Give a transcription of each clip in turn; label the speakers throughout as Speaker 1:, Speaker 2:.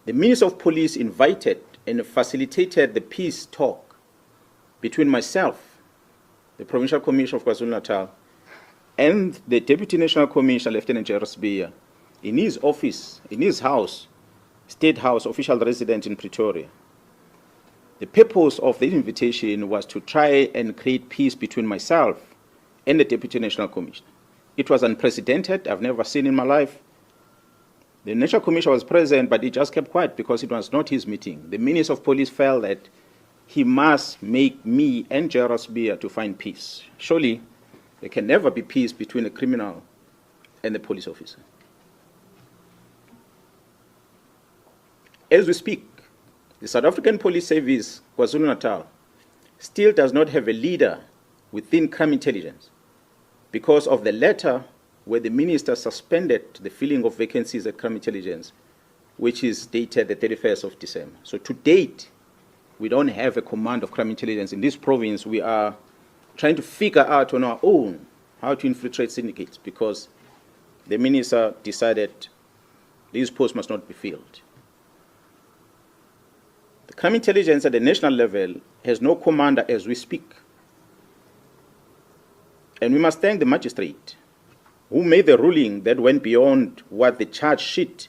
Speaker 1: The Minister of Police invited and facilitated the peace talk between myself, the Provincial Commissioner of KwaZulu-Natal, and the Deputy National Commissioner, Lieutenant General Sibiya, in his office, in his house, State House, official residence in Pretoria. The purpose of the invitation was to try and create peace between myself and the Deputy National Commissioner. It was unprecedented. I've never seen in my life. The National Commissioner was present, but he just kept quiet because it was not his meeting. The Minister of Police felt that he must make me and General Sibiya to find peace. Surely, there can never be peace between a criminal and a police officer. As we speak, the South African Police Service, KwaZulu-Natal, still does not have a leader within crime intelligence because of the letter where the minister suspended the filling of vacancies at crime intelligence, which is dated the 31st of December. So to date, we don't have a command of crime intelligence in this province. We are trying to figure out on our own how to infiltrate syndicates because the minister decided these posts must not be filled. The crime intelligence at the national level has no commander as we speak. And we must thank the magistrate who made the ruling that went beyond what the charge sheet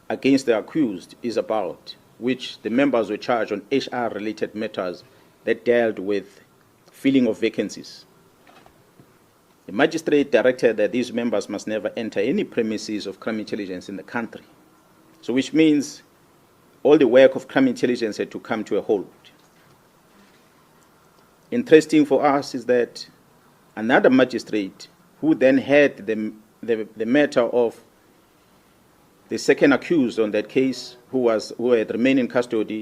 Speaker 1: against the accused is about, which the members were charged on HR-related matters that dealt with filling of vacancies. The magistrate directed that these members must never enter any premises of crime intelligence in the country. So which means all the work of crime intelligence had to come to a halt. Interesting for us is that another magistrate who then had the matter of the second accused on that case who had remained in custody